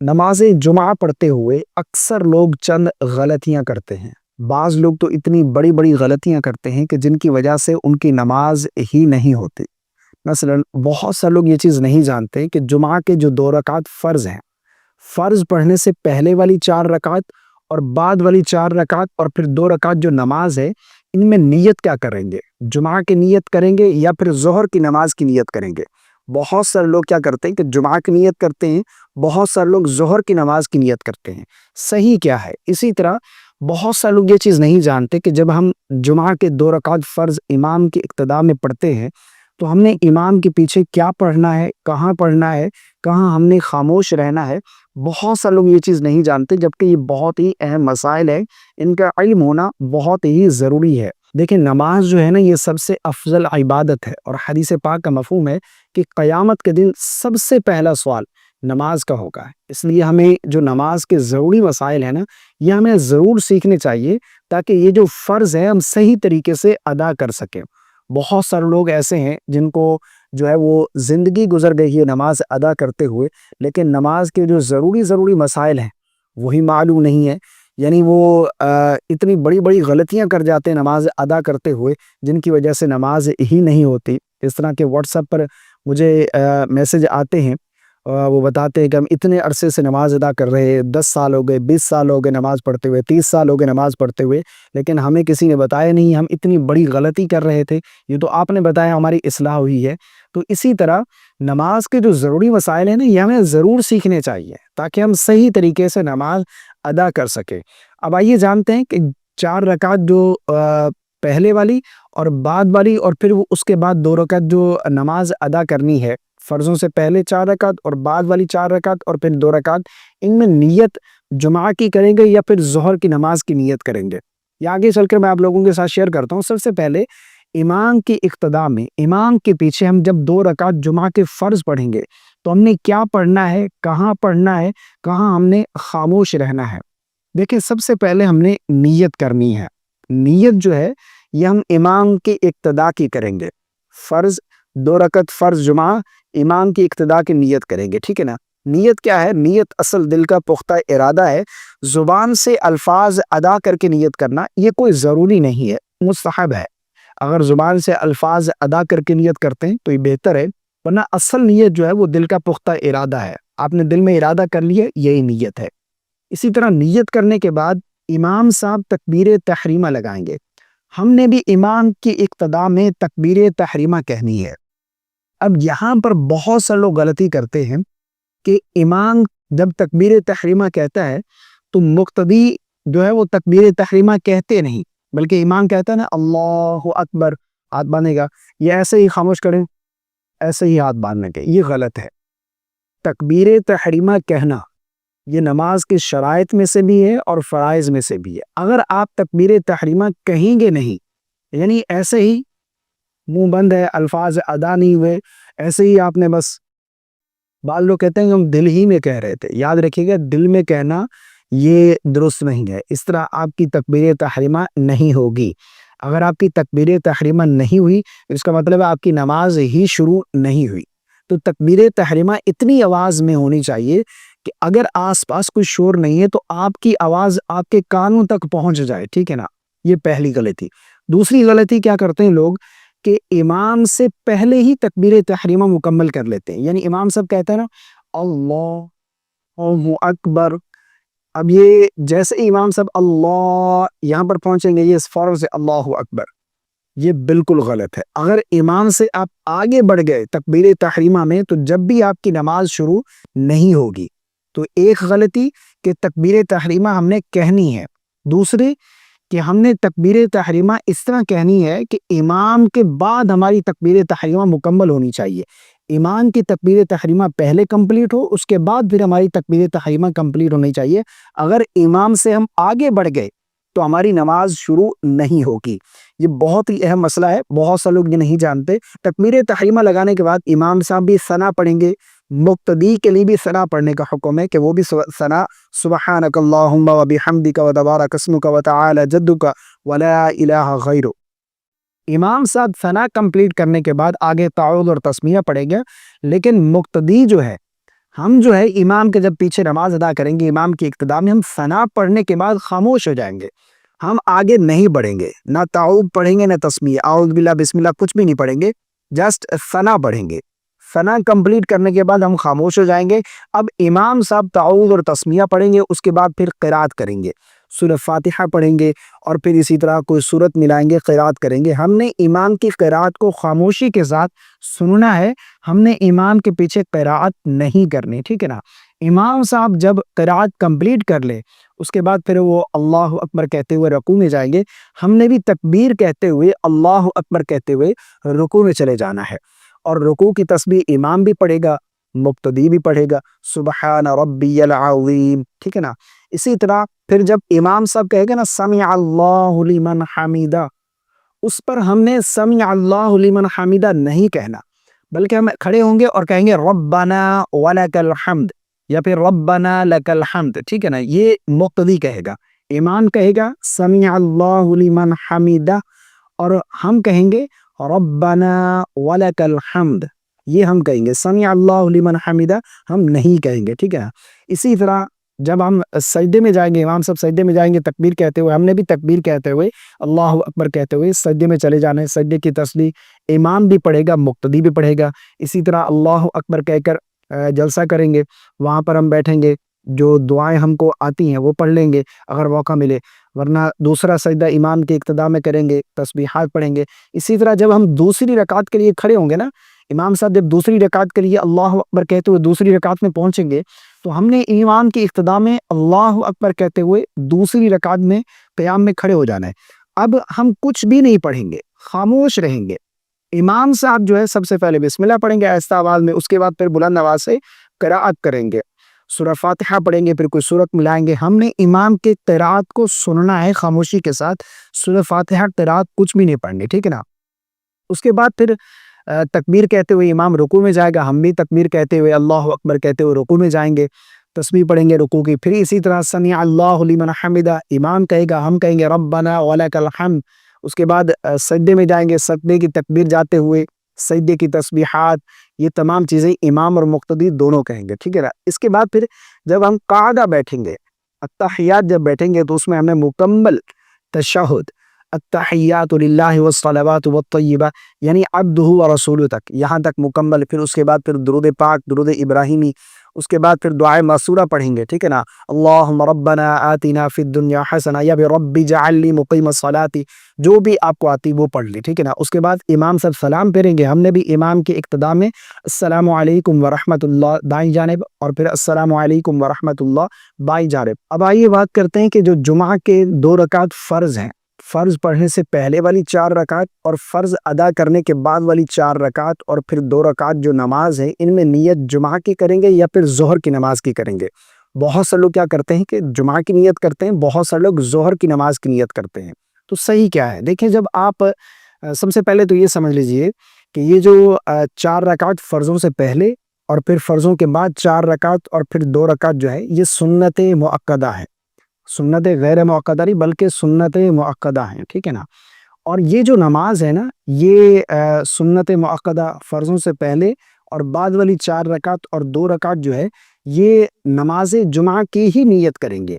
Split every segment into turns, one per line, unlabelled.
نماز جمعہ پڑھتے ہوئے اکثر لوگ چند غلطیاں کرتے ہیں۔ بعض لوگ تو اتنی بڑی بڑی غلطیاں کرتے ہیں کہ جن کی وجہ سے ان کی نماز ہی نہیں ہوتی۔ مثلا بہت سے لوگ یہ چیز نہیں جانتے کہ جمعہ کے جو 2 رکعت فرض ہیں، فرض پڑھنے سے پہلے والی 4 رکعت اور بعد والی 4 رکعت اور پھر 2 رکعت جو نماز ہے، ان میں نیت کیا کریں گے؟ جمعہ کی نیت کریں گے یا پھر ظہر کی نماز کی نیت کریں گے؟ بہت سارے لوگ کیا کرتے ہیں کہ جمعہ کی نیت کرتے ہیں، بہت سارے لوگ ظہر کی نماز کی نیت کرتے ہیں۔ صحیح کیا ہے؟ اسی طرح بہت سارے لوگ یہ چیز نہیں جانتے کہ جب ہم جمعہ کے 2 رکعت فرض امام کی اقتداء میں پڑھتے ہیں تو ہم نے امام کے پیچھے کیا پڑھنا ہے، پڑھنا ہے، کہاں ہم نے خاموش رہنا ہے۔ بہت سارے لوگ یہ چیز نہیں جانتے، جبکہ یہ بہت ہی اہم مسائل ہے، ان کا علم ہونا بہت ہی ضروری ہے۔ دیکھیں، نماز جو ہے نا، یہ سب سے افضل عبادت ہے، اور حدیث پاک کا مفہوم ہے کہ قیامت کے دن سب سے پہلا سوال نماز کا ہوگا۔ اس لیے ہمیں جو نماز کے ضروری مسائل ہیں نا، یہ ہمیں ضرور سیکھنے چاہیے تاکہ یہ جو فرض ہے ہم صحیح طریقے سے ادا کر سکیں۔ بہت سارے لوگ ایسے ہیں جن کو جو ہے وہ زندگی گزر گئی ہے نماز ادا کرتے ہوئے، لیکن نماز کے جو ضروری مسائل ہیں وہی معلوم نہیں ہے۔ یعنی وہ اتنی بڑی بڑی غلطیاں کر جاتے ہیں نماز ادا کرتے ہوئے، جن کی وجہ سے نماز ہی نہیں ہوتی۔ اس طرح کے واٹس ایپ پر مجھے میسج آتے ہیں، وہ بتاتے ہیں کہ ہم اتنے عرصے سے نماز ادا کر رہے ہیں، 10 سال ہو گئے، 20 سال ہو گئے نماز پڑھتے ہوئے، 30 سال ہو گئے نماز پڑھتے ہوئے، لیکن ہمیں کسی نے بتایا نہیں، ہم اتنی بڑی غلطی کر رہے تھے، یہ تو آپ نے بتایا، ہماری اصلاح ہوئی ہے۔ تو اسی طرح نماز کے جو ضروری مسائل ہیں نا، یہ ہمیں ضرور سیکھنے چاہیے تاکہ ہم صحیح طریقے سے نماز ادا کر سکیں۔ اب آئیے جانتے ہیں کہ 4 رکعت جو پہلے والی اور بعد والی، اور پھر وہ اس کے بعد 2 رکعت جو نماز ادا کرنی ہے، فرضوں سے پہلے 4 رکعت اور بعد والی 4 رکعت اور پھر 2 رکعت، ان میں نیت جمعہ کی کریں گے یا پھر ظہر کی نماز کی نیت کریں گے؟ یہ آگے چل کر میں آپ لوگوں کے ساتھ شیئر کرتا ہوں۔ سب سے پہلے امام کی اقتداء میں، امام کے پیچھے ہم جب 2 رکعت جمعہ کے فرض پڑھیں گے تو ہم نے کیا پڑھنا ہے، کہاں ہم نے خاموش رہنا ہے؟ دیکھیں، سب سے پہلے ہم نے نیت کرنی ہے۔ نیت جو ہے یہ ہم امام کی اقتداء کی کریں گے۔ فرض 2 رکعت فرض جمعہ، امام کی اقتداء کی نیت کریں گے، ٹھیک ہے نا؟ نیت کیا ہے؟ نیت اصل دل کا پختہ ارادہ ہے۔ زبان سے الفاظ ادا کر کے نیت کرنا یہ کوئی ضروری نہیں ہے، مستحب ہے۔ اگر زبان سے الفاظ ادا کر کے نیت کرتے ہیں تو یہ بہتر ہے، ورنہ اصل نیت جو ہے وہ دل کا پختہ ارادہ ہے۔ آپ نے دل میں ارادہ کر لیا، یہی نیت ہے۔ اسی طرح نیت کرنے کے بعد امام صاحب تکبیر تحریمہ لگائیں گے۔ ہم نے بھی امام کی اقتداء میں تکبیر تحریمہ کہنی ہے۔ اب یہاں پر بہت سے لوگ غلطی کرتے ہیں کہ امام جب تکبیر تحریمہ کہتا ہے تو مقتدی جو ہے وہ تکبیر تحریمہ کہتے نہیں، بلکہ امام کہتا ہے نا اللہ اکبر، ہاتھ باندھے گا، یہ ایسے ہی خاموش کریں، ایسے ہی ہاتھ باندھنے کے، یہ غلط ہے۔ تکبیر تحریمہ کہنا یہ نماز کی شرائط میں سے بھی ہے اور فرائض میں سے بھی ہے۔ اگر آپ تکبیر تحریمہ کہیں گے نہیں، یعنی ایسے ہی منہ بند ہے، الفاظ ادا نہیں ہوئے، ایسے ہی آپ نے بس، بعض لوگ کہتے ہیں کہ ہم دل ہی میں کہہ رہے تھے، یاد رکھیے گا دل میں کہنا یہ درست نہیں ہے، اس طرح آپ کی تکبیر تحریمہ نہیں ہوگی۔ اگر آپ کی تکبیر تحریمہ نہیں ہوئی اس کا مطلب ہے آپ کی نماز ہی شروع نہیں ہوئی۔ تو تکبیر تحریمہ اتنی آواز میں ہونی چاہیے کہ اگر آس پاس کوئی شور نہیں ہے تو آپ کی آواز آپ کے کانوں تک پہنچ جائے، ٹھیک ہے نا؟ یہ پہلی غلطی۔ دوسری غلطی کیا کرتے ہیں لوگ کہ امام سے پہلے ہی تکبیر تحریمہ مکمل کر لیتے ہیں۔ یعنی امام صاحب کہتے ہیں نا اللہ اکبر، اب یہ جیسے ہی امام صاحب اللہ یہاں پر پہنچیں گے، یہ فوراً سے اللہ اکبر، یہ بالکل غلط ہے۔ اگر امام سے آپ آگے بڑھ گئے تکبیر تحریمہ میں تو جب بھی آپ کی نماز شروع نہیں ہوگی۔ تو ایک غلطی کہ تکبیر تحریمہ ہم نے کہنی ہے، دوسری کہ ہم نے تکبیر تحریمہ اس طرح کہنی ہے کہ امام کے بعد ہماری تکبیر تحریمہ مکمل ہونی چاہیے۔ امام کی تکبیر تحریمہ پہلے کمپلیٹ ہو، اس کے بعد پھر ہماری تکبیر تحریمہ کمپلیٹ ہونی چاہیے۔ اگر امام سے ہم آگے بڑھ گئے تو ہماری نماز شروع نہیں ہوگی۔ یہ بہت ہی اہم مسئلہ ہے، بہت سے لوگ یہ نہیں جانتے۔ تکبیر تحریمہ لگانے کے بعد امام صاحب بھی ثنا پڑھیں گے، مقتدی کے لیے بھی ثنا پڑھنے کا حکم ہے کہ وہ بھی ثنا، سبحانک اللہم و بحمدک و تبارک اسمک و تعالی جدک ولا الہ غیرک۔ امام صاحب ثنا کمپلیٹ کرنے کے بعد آگے تعوذ اور تسمیہ پڑھیں گے، لیکن مقتدی جو ہے ہم جو ہے امام کے جب پیچھے نماز ادا کریں گے، امام کی اقتداء میں ہم ثنا پڑھنے کے بعد خاموش ہو جائیں گے، ہم آگے نہیں بڑھیں گے، نہ تعوذ پڑھیں گے نہ تسمیہ، اعوذ باللہ بسم اللہ کچھ بھی نہیں پڑھیں گے، جسٹ ثنا پڑھیں گے۔ ثنا کمپلیٹ کرنے کے بعد ہم خاموش ہو جائیں گے۔ اب امام صاحب تعوذ اور تسمیہ پڑھیں گے، اس کے بعد پھر قرات کریں گے، سورہ فاتحہ پڑھیں گے، اور پھر اسی طرح کوئی سورت ملائیں گے، قرات کریں گے۔ ہم نے امام کی قرات کو خاموشی کے ساتھ سننا ہے، ہم نے امام کے پیچھے قرات نہیں کرنی، ٹھیک ہے نا۔ امام صاحب جب قرات کمپلیٹ کر لے، اس کے بعد پھر وہ اللہ اکبر کہتے ہوئے رکوع میں جائیں گے، ہم نے بھی تکبیر کہتے ہوئے اللہ اکبر کہتے ہوئے رکوع میں چلے جانا ہے، اور رکوع کی تسبیح امام بھی پڑھے گا، مقتدی بھی پڑھے گا، سبحان ربی العظیم، ٹھیک ہے نا۔ اسی طرح پھر جب امام صاحب کہے گا نا سمع اللہ لمن حمیدہ، اس پر ہم نے سمع اللہ لمن حمیدہ نہیں کہنا، بلکہ ہم کھڑے ہوں گے اور کہیں گے ربنا ولک الحمد، یا پھر ربنا لک الحمد، ٹھیک ہے نا۔ یہ مقتدی کہے گا، امام کہے گا سمع اللہ لمن حمیدہ، اور ہم کہیں گے ربنا ولک الحمد، یہ ہم کہیں گے، سمع اللہ لمن حمیدہ ہم نہیں کہیں گے، ٹھیک ہے نا۔ اسی طرح جب ہم سجدے میں جائیں گے، امام صاحب سجدے میں جائیں گے تکبیر کہتے ہوئے، ہم نے بھی تکبیر کہتے ہوئے اللہ اکبر کہتے ہوئے سجدے میں چلے جانا ہے۔ سجدے کی تسبیح امام بھی پڑھے گا، مقتدی بھی پڑھے گا۔ اسی طرح اللہ اکبر کہہ کر جلسہ کریں گے، وہاں پر ہم بیٹھیں گے، جو دعائیں ہم کو آتی ہیں وہ پڑھ لیں گے اگر موقع ملے، ورنہ دوسرا سجدہ امام کی اقتداء میں کریں گے، تسبیحات پڑھیں گے۔ اسی طرح جب ہم دوسری رکعت کے لیے کھڑے ہوں گے نا، امام صاحب جب دوسری رکعت کے لیے اللہ اکبر کہتے ہوئے دوسری رکعت میں پہنچیں گے، تو ہم نے امام کی اقتداء میں اللہ اکبر کہتے ہوئے دوسری رکعت میں قیام میں کھڑے ہو جانا ہے۔ اب ہم کچھ بھی نہیں پڑھیں گے، خاموش رہیں گے۔ امام صاحب جو ہے سب سے پہلے بسم اللہ پڑھیں گے آہستہ آواز میں، اس کے بعد پھر بلند آواز سے قرات کریں گے، سورہ فاتحہ پڑھیں گے، پھر کوئی سورت ملائیں گے۔ ہم نے امام کے قرات کو سننا ہے خاموشی کے ساتھ، سورہ فاتحہ قرات کچھ بھی نہیں پڑھنی، ٹھیک ہے نا۔ اس کے بعد پھر تکبیر کہتے ہوئے امام رکوع میں جائے گا، ہم بھی تکبیر کہتے ہوئے اللہ اکبر کہتے ہوئے رکوع میں جائیں گے، تسبیح پڑھیں گے رکوع کی۔ پھر اسی طرح سمع اللہ لمن حمدہ امام کہے گا، ہم کہیں گے ربنا ولک الحمد۔ اس کے بعد سجدے میں جائیں گے، سجدے کی تکبیر جاتے ہوئے سجدے کی تسبیحات، یہ تمام چیزیں امام اور مقتدی دونوں کہیں گے، ٹھیک ہے نا۔ اس کے بعد پھر جب ہم قاعدہ بیٹھیں گے، التحیات جب بیٹھیں گے، تو اس میں ہم نے مکمل تشہد، التحیات للہ والصلوات والطیبات، یعنی عبدہ ورسولہ تک، یہاں تک مکمل۔ پھر اس کے بعد پھر درود پاک، درود ابراہیمی، اس کے بعد پھر دعائے معصورہ پڑھیں گے، ٹھیک ہے نا۔ اللہم ربنا آتنا فی الدنیا حسنہ، یا پھر رب اجعل لی مقیم الصلاۃ، جو بھی آپ کو آتی وہ پڑھ لی، ٹھیک ہے نا۔ اس کے بعد امام صاحب سلام پھیریں گے، ہم نے بھی امام کی اقتداء میں السلام علیکم ورحمۃ اللہ دائیں جانب، اور پھر السلام علیکم ورحمۃ اللہ بائیں جانب۔ اب آئیے بات کرتے ہیں کہ جو جمعہ کے 2 رکعت فرض ہیں، فرض پڑھنے سے پہلے والی 4 رکعت اور فرض ادا کرنے کے بعد والی 4 رکعت، اور پھر 2 رکعت جو نماز ہے، ان میں نیت جمعہ کی کریں گے یا پھر ظہر کی نماز کی کریں گے؟ بہت سے لوگ کیا کرتے ہیں کہ جمعہ کی نیت کرتے ہیں، بہت سے لوگ ظہر کی نماز کی نیت کرتے ہیں۔ تو صحیح کیا ہے؟ دیکھیں، جب آپ سب سے پہلے تو یہ سمجھ لیجئے کہ یہ جو 4 رکعت فرضوں سے پہلے اور پھر فرضوں کے بعد 4 رکعت اور پھر 2 رکعت جو ہے، یہ سنت مؤکدہ ہے، سنت غیر مؤکدہ نہیں بلکہ سنت مؤکدہ ہیں، ٹھیک ہے نا۔ اور یہ جو نماز ہے نا، یہ سنت مؤکدہ فرضوں سے پہلے اور بعد والی 4 رکعت اور 2 رکعت جو ہے، یہ نماز جمعہ کی ہی نیت کریں گے۔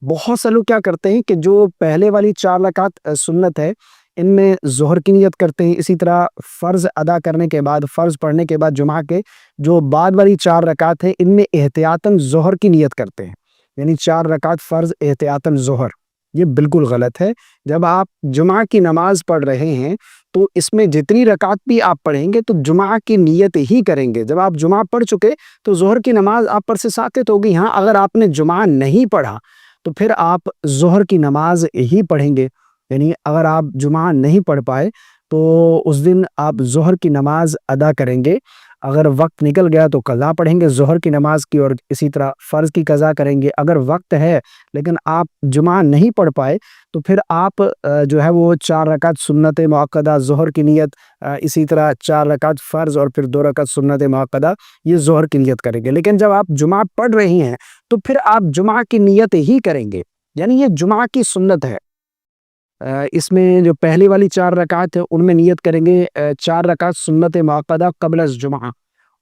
بہت سے لوگ کیا کرتے ہیں کہ جو پہلے والی 4 رکعت سنت ہے، ان میں ظہر کی نیت کرتے ہیں، اسی طرح فرض ادا کرنے کے بعد، فرض پڑھنے کے بعد جمعہ کے جو بعد والی 4 رکعت ہیں، ان میں احتیاطاً ظہر کی نیت کرتے ہیں، یعنی 4 رکعت فرض احتیاطاً ظہر۔ یہ بالکل غلط ہے۔ جب آپ جمعہ کی نماز پڑھ رہے ہیں تو اس میں جتنی رکعت بھی آپ پڑھیں گے تو جمعہ کی نیت ہی کریں گے۔ جب آپ جمعہ پڑھ چکے تو ظہر کی نماز آپ پر سے ساقط ہوگی۔ ہاں، اگر آپ نے جمعہ نہیں پڑھا تو پھر آپ ظہر کی نماز ہی پڑھیں گے، یعنی اگر آپ جمعہ نہیں پڑھ پائے تو اس دن آپ ظہر کی نماز ادا کریں گے۔ اگر وقت نکل گیا تو قضا پڑھیں گے ظہر کی نماز کی، اور اسی طرح فرض کی قضا کریں گے۔ اگر وقت ہے لیکن آپ جمعہ نہیں پڑھ پائے تو پھر آپ جو ہے وہ 4 رکعت سنت مؤکدہ ظہر کی نیت، اسی طرح 4 رکعت فرض اور پھر 2 رکعت سنت مؤکدہ یہ ظہر کی نیت کریں گے۔ لیکن جب آپ جمعہ پڑھ رہی ہیں تو پھر آپ جمعہ کی نیت ہی کریں گے، یعنی یہ جمعہ کی سنت ہے۔ اس میں جو پہلی والی 4 رکعت ہے ان میں نیت کریں گے 4 رکعت سنت مؤکدہ قبل الجمعہ،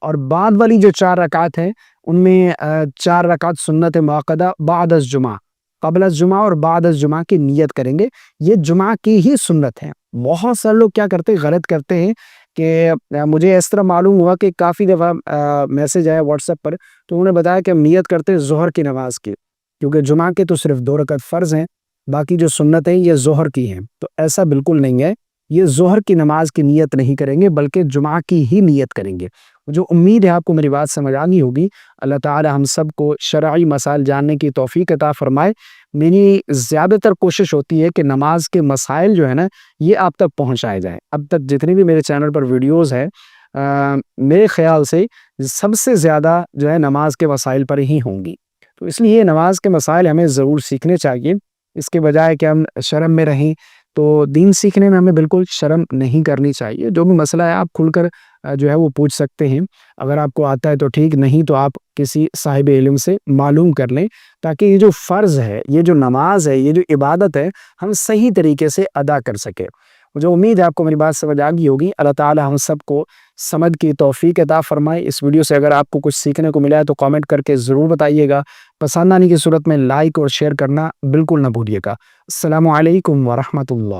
اور بعد والی جو 4 رکعت ہیں ان میں 4 رکعت سنت مؤکدہ بعد از جمعہ، قبل از جمعہ اور بعد از جمعہ کی نیت کریں گے، یہ جمعہ کی ہی سنت ہے۔ بہت سارے لوگ کیا کرتے ہیں، غلط کرتے ہیں کہ مجھے اس طرح معلوم ہوا کہ کافی دفعہ میسج آیا واٹس ایپ پر، تو انہوں نے بتایا کہ ہم نیت کرتے ہیں ظہر کی نماز کی، کیونکہ جمعہ کے تو صرف 2 رکعت فرض ہیں، باقی جو سنت ہیں یہ ظہر کی ہیں۔ تو ایسا بالکل نہیں ہے، یہ ظہر کی نماز کی نیت نہیں کریں گے بلکہ جمعہ کی ہی نیت کریں گے۔ جو امید ہے آپ کو میری بات سمجھ آنی ہوگی۔ اللہ تعالی ہم سب کو شرعی مسائل جاننے کی توفیق عطا فرمائے۔ میری زیادہ تر کوشش ہوتی ہے کہ نماز کے مسائل جو ہے نا یہ آپ تک پہنچائے جائیں۔ اب تک جتنی بھی میرے چینل پر ویڈیوز ہے میرے خیال سے سب سے زیادہ جو ہے نماز کے مسائل پر ہی ہوں گی، تو اس لیے نماز کے مسائل ہمیں ضرور سیکھنے چاہیے، اس کے بجائے کہ ہم شرم میں رہیں۔ تو دین سیکھنے میں ہمیں بالکل شرم نہیں کرنی چاہیے، جو بھی مسئلہ ہے آپ کھل کر جو ہے وہ پوچھ سکتے ہیں، اگر آپ کو آتا ہے تو ٹھیک، نہیں تو آپ کسی صاحب علم سے معلوم کر لیں، تاکہ یہ جو فرض ہے، یہ جو نماز ہے، یہ جو عبادت ہے، ہم صحیح طریقے سے ادا کر سکیں۔ مجھے امید ہے آپ کو میری بات سمجھ آ گئی ہوگی۔ اللہ تعالی ہم سب کو سمجھ کی توفیق عطا فرمائے۔ اس ویڈیو سے اگر آپ کو کچھ سیکھنے کو ملا ہے تو کامنٹ کر کے ضرور بتائیے گا، پسند آنے کی صورت میں لائک اور شیئر کرنا بالکل نہ بھولیے گا۔ السلام علیکم ورحمۃ اللہ۔